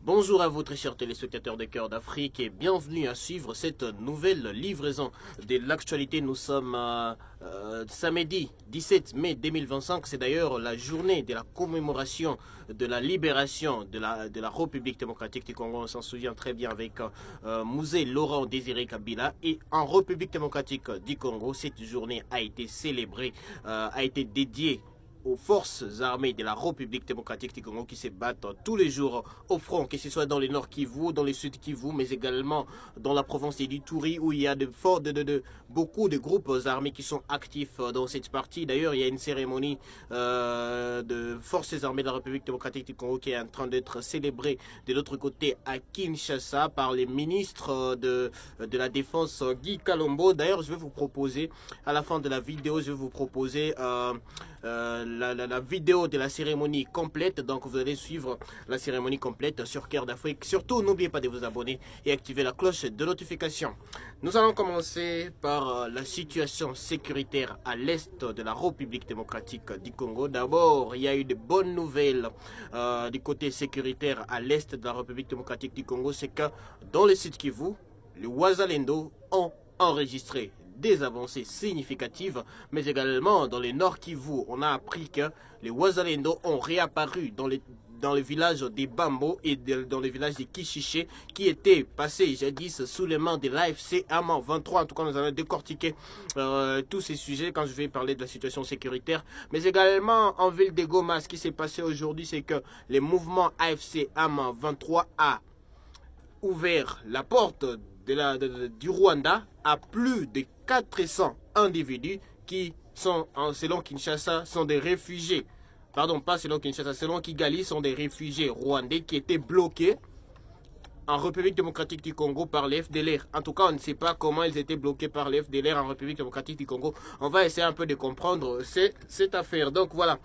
Bonjour à vous très chers téléspectateurs de Cœur d'Afrique et bienvenue à suivre cette nouvelle livraison de l'actualité. Nous sommes samedi 17 mai 2025, c'est d'ailleurs la journée de la commémoration de la libération de la République démocratique du Congo. On s'en souvient très bien avec Mouzé Laurent Désiré Kabila. Et en République démocratique du Congo, cette journée a été célébrée, a été dédiée aux forces armées de la République démocratique du Congo qui se battent tous les jours au front, que ce soit dans le nord Kivu, dans le sud Kivu, mais également dans la province d'Ituri où il y a beaucoup de groupes armés qui sont actifs dans cette partie. D'ailleurs, il y a une cérémonie de forces armées de la République démocratique du Congo qui est en train d'être célébrée de l'autre côté à Kinshasa par les ministres de la Défense Guy Kalombo. D'ailleurs, je vais vous proposer, à la fin de la vidéo, je vais vous proposer la vidéo de la cérémonie complète. Donc vous allez suivre la cérémonie complète sur Cœur d'Afrique. Surtout n'oubliez pas de vous abonner et activer la cloche de notification. Nous allons commencer par la situation sécuritaire à l'est de la République démocratique du Congo. D'abord, il y a eu de bonnes nouvelles du côté sécuritaire à l'est de la République démocratique du Congo. C'est que dans le sud Kivu, les Wazalendo ont enregistré des avancées significatives, mais également dans le nord Kivu, on a appris que les Wazalendo ont réapparu dans le village des Bambo et dans le village de Kishiché qui étaient passés jadis sous les mains de l'AFC M23. En tout cas, nous allons décortiquer tous ces sujets quand je vais parler de la situation sécuritaire. Mais également en ville de Goma, ce qui s'est passé aujourd'hui, c'est que les mouvements AFC M23 a ouvert la porte du Rwanda à plus de 400 individus qui sont, selon Kinshasa, sont des réfugiés. Pardon, pas selon Kinshasa, selon Kigali, sont des réfugiés rwandais qui étaient bloqués en République démocratique du Congo par les FDLR. En tout cas, on ne sait pas comment ils étaient bloqués par les FDLR en République démocratique du Congo. On va essayer un peu de comprendre cette affaire. Donc voilà.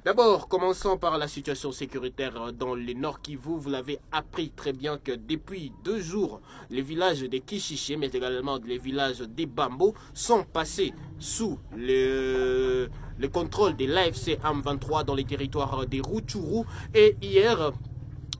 D'abord, commençons par la situation sécuritaire dans le nord Kivu. Vous l'avez appris très bien que depuis 2 jours, les villages de Kishiché, mais également les villages des Bambo, sont passés sous le contrôle de l'AFC M23 dans les territoires des Rutshuru. Et hier,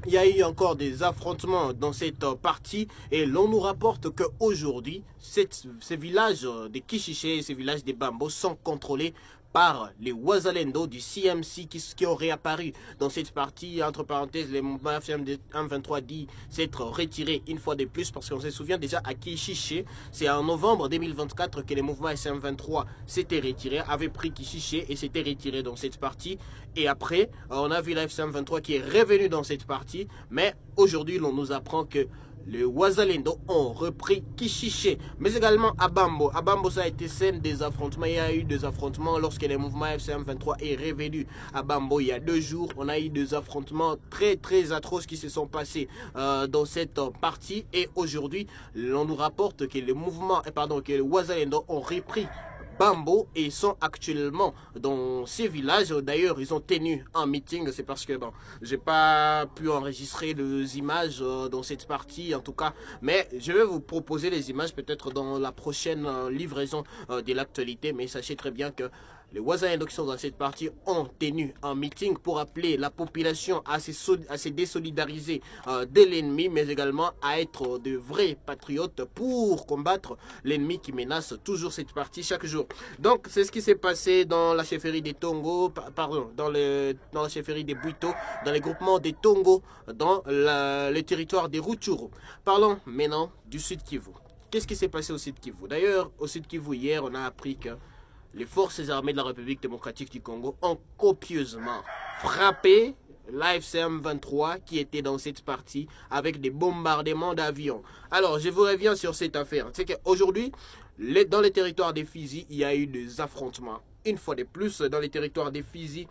il y a eu encore des affrontements dans cette partie et l'on nous rapporte qu'aujourd'hui, ces villages de Kishiché et ces villages de Bambo sont contrôlés par les Wazalendo du CMC qui ont réapparu dans cette partie. Entre parenthèses, les mouvements M23 dit s'être retirés une fois de plus parce qu'on se souvient déjà à Kishiché, c'est en novembre 2024 que les mouvements SM23 s'étaient retirés, avaient pris Kishiché et s'étaient retirés dans cette partie. Et après, on a vu la FM23 qui est revenu dans cette partie, mais aujourd'hui, l'on nous apprend que les Wazalendo ont repris Kishiché, mais également à Bambo. À Bambo, ça a été scène des affrontements. Il y a eu des affrontements lorsque les mouvements FCM23 est revenu à Bambo il y a 2 jours. On a eu des affrontements très atroces qui se sont passés dans cette partie. Et aujourd'hui, on nous rapporte que que les Wazalendo ont repris Bambo et sont actuellement dans ces villages. D'ailleurs, ils ont tenu un meeting. C'est parce que bon, j'ai pas pu enregistrer les images dans cette partie en tout cas, mais je vais vous proposer les images peut-être dans la prochaine livraison de l'actualité. Mais sachez très bien que les Wazalendo qui sont dans cette partie ont tenu un meeting pour appeler la population à se désolidariser de l'ennemi, mais également à être de vrais patriotes pour combattre l'ennemi qui menace toujours cette partie chaque jour. Donc c'est ce qui s'est passé dans la chefferie des Tongo, dans la chefferie des Buito, dans les groupements des Tongo, dans le territoire des Rutshuru. Parlons maintenant du Sud Kivu. Qu'est-ce qui s'est passé au Sud Kivu? D'ailleurs, au Sud Kivu, hier, on a appris que les forces armées de la République démocratique du Congo ont copieusement frappé l'AFCM 23 qui était dans cette partie avec des bombardements d'avions. Alors, je vous reviens sur cette affaire. C'est qu'aujourd'hui, dans les territoires des Fizi, il y a eu des affrontements. Une fois de plus, dans les territoires des Fizi,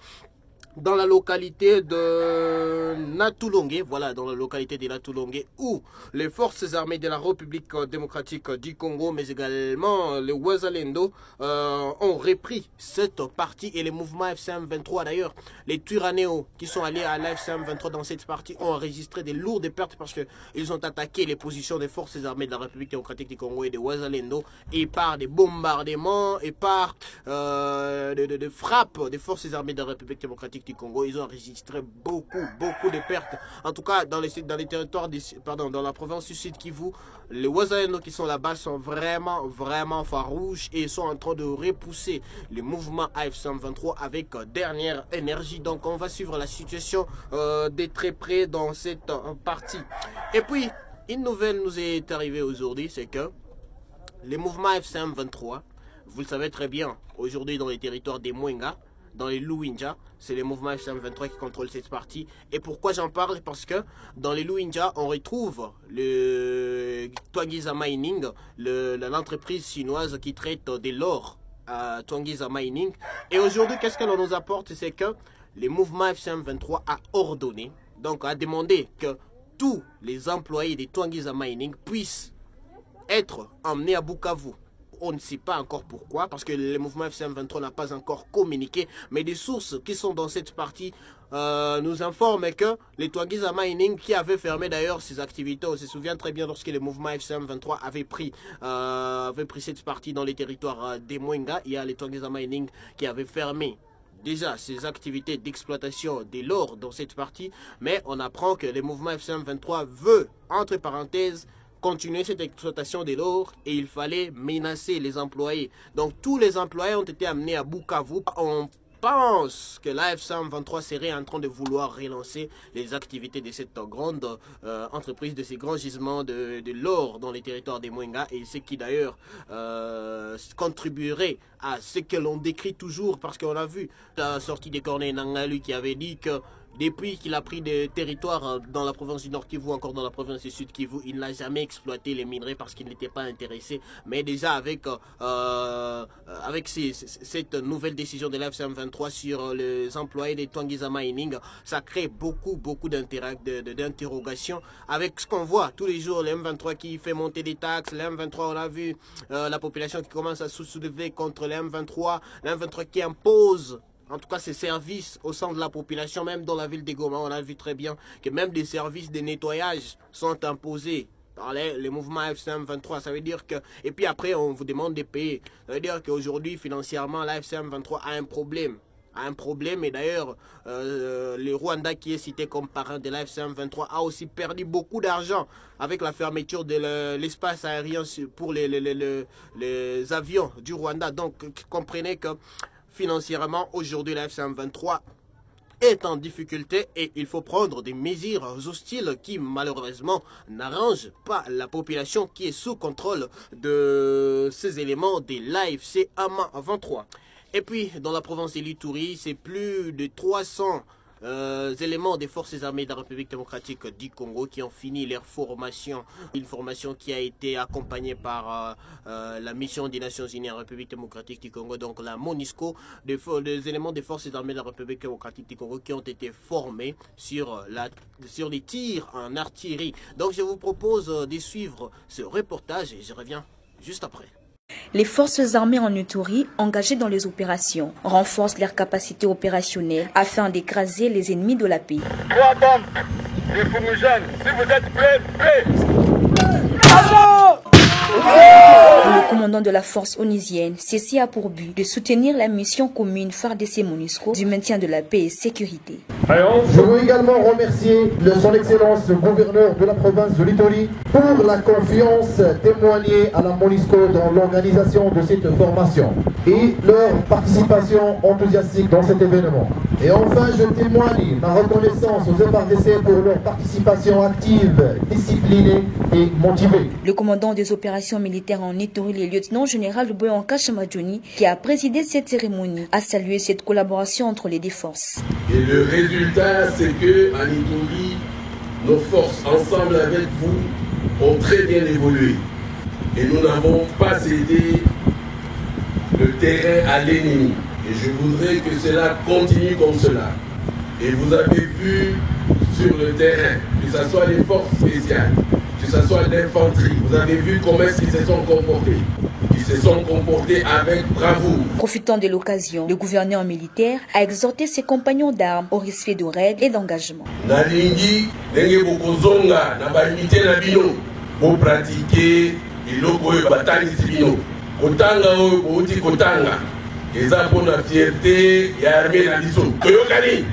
dans la localité de Natulonge, voilà, dans la localité de Natulonge, où les forces armées de la République démocratique du Congo, mais également les Wazalendo, ont repris cette partie et les mouvements FCM23 d'ailleurs, les Turanéo qui sont allés à la FCM23 dans cette partie ont enregistré des lourdes pertes parce qu'ils ont attaqué les positions des forces armées de la République démocratique du Congo et des Wazalendo et par des bombardements et par des frappes des forces armées de la République démocratique du Congo, ils ont enregistré beaucoup de pertes. En tout cas, dans les territoires, dans la province du Sud Kivu, les Wazalendo qui sont là-bas sont vraiment farouches et sont en train de repousser les mouvements AF-123 avec dernière énergie. Donc on va suivre la situation de très près dans cette partie. Et puis, une nouvelle nous est arrivée aujourd'hui, c'est que les mouvements AF-123, vous le savez très bien, aujourd'hui dans les territoires des Mwenga, dans les Luinja, c'est les mouvements AF-123 qui contrôlent cette partie. Et pourquoi j'en parle? Parce que dans les Luinja, on retrouve le Twangiza Mining, l'entreprise chinoise qui traite de l'or à Twangiza Mining. Et aujourd'hui, qu'est-ce qu'elle nous apporte? C'est que les mouvements AF-123 a ordonné, donc a demandé que tous les employés de Twangiza Mining puissent être emmenés à Bukavu. On ne sait pas encore pourquoi, parce que le mouvement AF-123 n'a pas encore communiqué, mais des sources qui sont dans cette partie nous informent que les Twangiza Mining, qui avait fermé d'ailleurs ses activités, on se souvient très bien lorsque le mouvement AF-123 avait pris cette partie dans les territoires des Mwenga, il y a les Twangiza Mining qui avaient fermé déjà ses activités d'exploitation de l'or dans cette partie, mais on apprend que le mouvement AF-123 veut, entre parenthèses, continuer cette exploitation de l'or et il fallait menacer les employés. Donc tous les employés ont été amenés à Bukavu. On pense que l'AF-123 serait en train de vouloir relancer les activités de cette grande entreprise, de ces grands gisements de l'or dans les territoires des Mwenga, et ce qui d'ailleurs contribuerait à ce que l'on décrit toujours, parce qu'on a vu la sortie de Corneille Nangaa, lui, qui avait dit que depuis qu'il a pris des territoires dans la province du Nord Kivu, encore dans la province du Sud Kivu, il n'a jamais exploité les minerais parce qu'il n'était pas intéressé. Mais déjà avec cette nouvelle décision de l'AF-123 sur les employés de Twangiza Mining, ça crée beaucoup d'interrogations avec ce qu'on voit tous les jours, le M23 qui fait monter des taxes, le M23, on a vu la population qui commence à se soulever contre le M23 qui impose en tout cas ces services au sein de la population, même dans la ville de Goma, on a vu très bien que même des services de nettoyage sont imposés par les mouvements AF-123. Ça veut dire que, et puis après on vous demande de payer. Ça veut dire qu'aujourd'hui financièrement l'AF-123 a un problème. Et d'ailleurs le Rwanda, qui est cité comme parrain de l'AF-123, a aussi perdu beaucoup d'argent avec la fermeture de l'espace aérien pour les avions du Rwanda. Donc comprenez que financièrement, aujourd'hui, la F-123 est en difficulté et il faut prendre des mesures hostiles qui, malheureusement, n'arrangent pas la population qui est sous contrôle de ces éléments de l'AFC AM23. Et puis, dans la province de l'Ituri, c'est plus de 300 éléments des forces armées de la République démocratique du Congo qui ont fini leur formation, une formation qui a été accompagnée par la mission des Nations Unies en République démocratique du Congo, donc la MONUSCO, des éléments des forces armées de la République démocratique du Congo qui ont été formés sur les tirs en artillerie. Donc je vous propose de suivre ce reportage et je reviens juste après. Les forces armées en Ituri, engagées dans les opérations, renforcent leurs capacités opérationnelles afin d'écraser les ennemis de la paix. 3 bombes, les fumigènes, si vous êtes prêts, Le commandant de la force onusienne, ceci a pour but de soutenir la mission commune FARDC MONUSCO du maintien de la paix et sécurité. Je veux également remercier son Excellence le gouverneur de la province de l'Ituri pour la confiance témoignée à la MONUSCO dans l'organisation de cette formation et leur participation enthousiastique dans cet événement. Et enfin, je témoigne ma reconnaissance aux FARDC pour leur participation active, disciplinée et motivée. Le commandant des opérations militaires en Ituri, le lieutenant-général Boyanka Chamadjoni, qui a présidé cette cérémonie, a salué cette collaboration entre les deux forces. Et le résultat, c'est que en Ituri, nos forces, ensemble avec vous, ont très bien évolué. Et nous n'avons pas cédé le terrain à l'ennemi. Et je voudrais que cela continue comme cela. Et vous avez vu sur le terrain, que ce soit les forces spéciales, que ce soit l'infanterie, vous avez vu comment est-ce qu'ils se sont comportés. Ils se sont comportés avec bravoure. Profitant de l'occasion, le gouverneur militaire a exhorté ses compagnons d'armes au respect de règles et d'engagement. Nalingi, ndenge bokozonga na baimité na bino, pour pratiquer iloko oyo batangisi bino. Kotanga oyo bouti kotanga. Eza pour la fierté et armée na biso. Toyokani.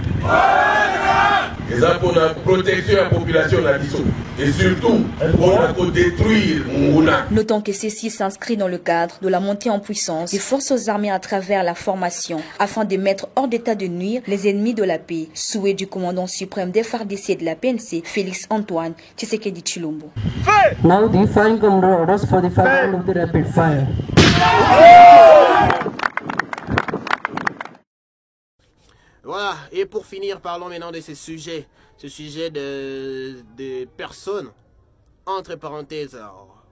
Et ça pour la protection de la population de la Bissau. Et surtout, on a qu'à détruire Munguna. Notons que ceci s'inscrit dans le cadre de la montée en puissance des forces armées à travers la formation, afin de mettre hors d'état de nuire les ennemis de la paix. Souhait du commandant suprême des FARDC et de la PNC, Félix Antoine Tshisekedi Tshilombo. Now define orders for the fire of the rapid fire. Voilà, et pour finir, parlons maintenant de ce sujet de personnes, entre parenthèses,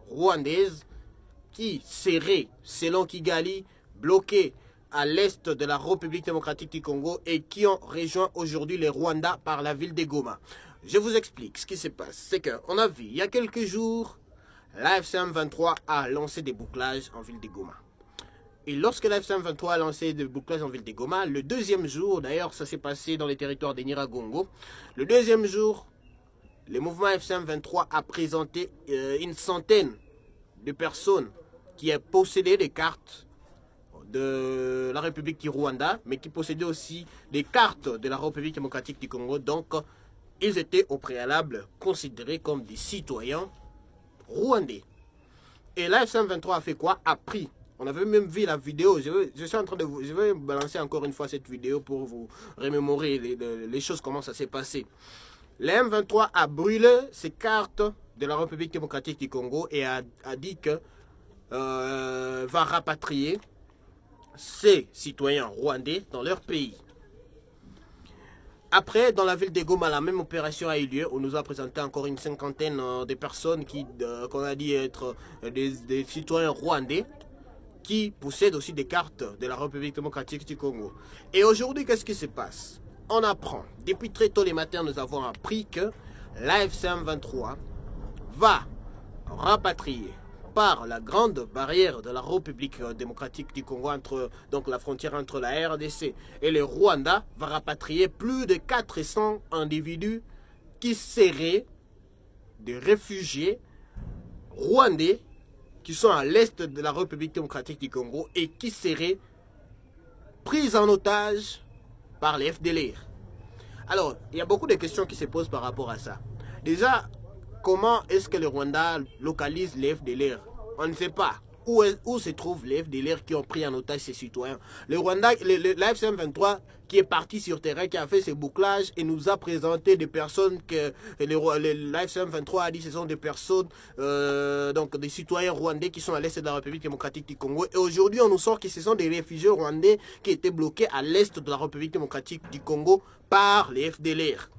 rwandaises, qui seraient, selon Kigali, bloquées à l'est de la République démocratique du Congo et qui ont rejoint aujourd'hui les Rwandais par la ville de Goma. Je vous explique ce qui se passe. C'est qu'on a vu, il y a quelques jours, l'AFC M23 a lancé des bouclages en ville de Goma. Et lorsque l'AFC M23 a lancé des bouclages en ville de Goma, le deuxième jour, d'ailleurs ça s'est passé dans les territoires de Nyiragongo, le deuxième jour, le mouvement AFC M23 a présenté une centaine de personnes qui possédaient des cartes de la République du Rwanda, mais qui possédaient aussi des cartes de la République démocratique du Congo. Donc, ils étaient au préalable considérés comme des citoyens rwandais. Et l'AFC M23 a fait quoi? A pris. On avait même vu la vidéo. Je vais balancer encore une fois cette vidéo pour vous remémorer les choses, comment ça s'est passé. Le M23 a brûlé ces cartes de la République démocratique du Congo et a dit que va rapatrier ces citoyens rwandais dans leur pays. Après, dans la ville de Goma, la même opération a eu lieu. On nous a présenté encore une cinquantaine de personnes qu'on a dit être des citoyens rwandais qui possèdent aussi des cartes de la République démocratique du Congo. Et aujourd'hui, qu'est-ce qui se passe? On apprend, depuis très tôt les matins, nous avons appris que l'AFC M23 va rapatrier par la grande barrière de la République démocratique du Congo, donc la frontière entre la RDC et le Rwanda, va rapatrier plus de 400 individus qui seraient des réfugiés rwandais qui sont à l'est de la République démocratique du Congo et qui seraient pris en otage par les FDLR. Alors, il y a beaucoup de questions qui se posent par rapport à ça. Déjà, comment est-ce que le Rwanda localise les FDLR? On ne sait pas. Où se trouvent les FDLR qui ont pris en otage ces citoyens? Le Rwanda, l'AFC M23 qui est parti sur terrain, qui a fait ses bouclages et nous a présenté des personnes que l'AFC M23 a dit que ce sont des personnes, donc des citoyens rwandais qui sont à l'est de la République démocratique du Congo. Et aujourd'hui, on nous sort que ce sont des réfugiés rwandais qui étaient bloqués à l'est de la République démocratique du Congo par les FDLR.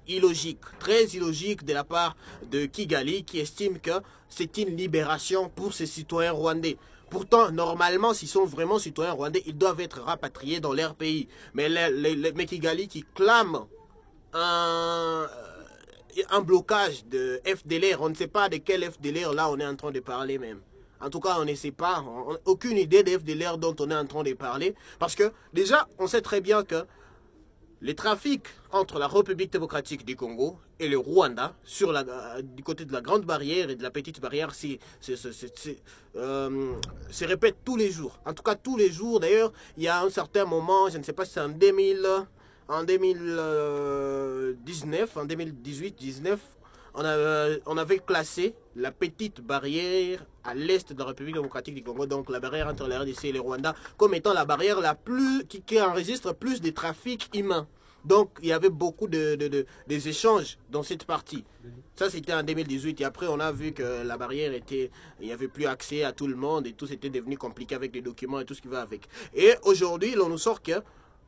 Illogique, très illogique de la part de Kigali qui estime que c'est une libération pour ces citoyens rwandais. Pourtant, normalement, s'ils sont vraiment citoyens rwandais, ils doivent être rapatriés dans leur pays. Mais Kigali qui clame un blocage de FDLR, on ne sait pas de quel FDLR là on est en train de parler même. En tout cas, on ne sait pas, on n'a aucune idée des FDLR dont on est en train de parler. Parce que déjà, on sait très bien que les trafics entre la République démocratique du Congo et le Rwanda, du côté de la grande barrière et de la petite barrière, se répètent tous les jours. En tout cas, tous les jours. D'ailleurs, il y a un certain moment, je ne sais pas si c'est en 2018-19, on avait classé la petite barrière à l'est de la République démocratique du Congo, donc la barrière entre la RDC et le Rwanda, comme étant la barrière qui enregistre plus de trafic humain. Donc il y avait beaucoup des échanges dans cette partie. Ça c'était en 2018 et après on a vu que la barrière il n'y avait plus accès à tout le monde et tout c'était devenu compliqué avec les documents et tout ce qui va avec. Et aujourd'hui on nous sort que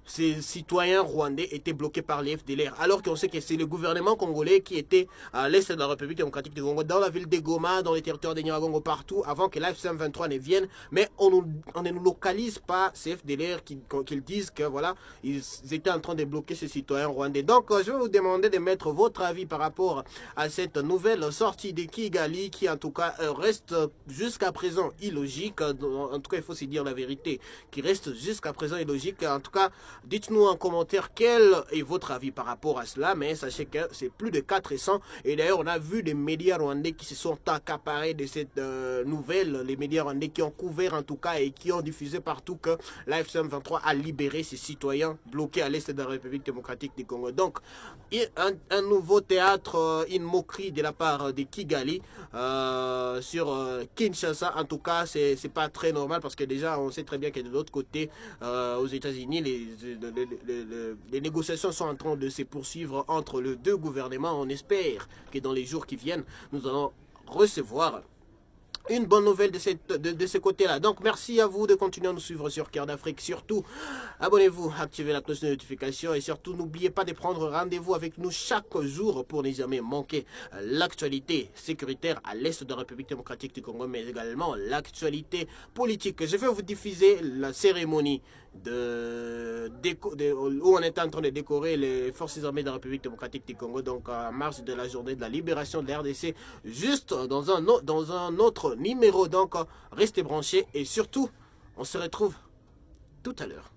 ces citoyens rwandais étaient bloqués par les FDLR, alors qu'on sait que c'est le gouvernement congolais qui était à l'est de la République démocratique du Congo, dans la ville de Goma, dans les territoires de Nyiragongo, partout, avant que l'AFC M23 ne vienne. Mais on ne nous localise pas ces FDLR qui disent que voilà, ils étaient en train de bloquer ces citoyens rwandais. Donc je vais vous demander de mettre votre avis par rapport à cette nouvelle sortie de Kigali qui en tout cas reste jusqu'à présent illogique. En tout cas il faut se dire la vérité, qui reste jusqu'à présent illogique. En tout cas Dites-nous en commentaire quel est votre avis par rapport à cela, mais sachez que c'est plus de 400. Et d'ailleurs, on a vu des médias rwandais qui se sont accaparés de cette nouvelle, les médias rwandais qui ont couvert en tout cas et qui ont diffusé partout que l'AFC M23 a libéré ses citoyens bloqués à l'est de la République démocratique du Congo. Donc, un nouveau théâtre, une moquerie de la part de Kigali sur Kinshasa. En tout cas, c'est pas très normal parce que déjà, on sait très bien que de l'autre côté, aux États-Unis, les négociations sont en train de se poursuivre entre les deux gouvernements. On espère que dans les jours qui viennent, nous allons recevoir une bonne nouvelle de ce côté-là. Donc, merci à vous de continuer à nous suivre sur Cœur d'Afrique. Surtout, abonnez-vous, activez la cloche de notification et surtout, n'oubliez pas de prendre rendez-vous avec nous chaque jour pour ne jamais manquer l'actualité sécuritaire à l'est de la République démocratique du Congo, mais également l'actualité politique. Je vais vous diffuser la cérémonie où on est en train de décorer les forces armées de la République démocratique du Congo, donc en marge de la journée de la libération de la RDC, juste dans un autre numéro. Donc restez branchés et surtout on se retrouve tout à l'heure.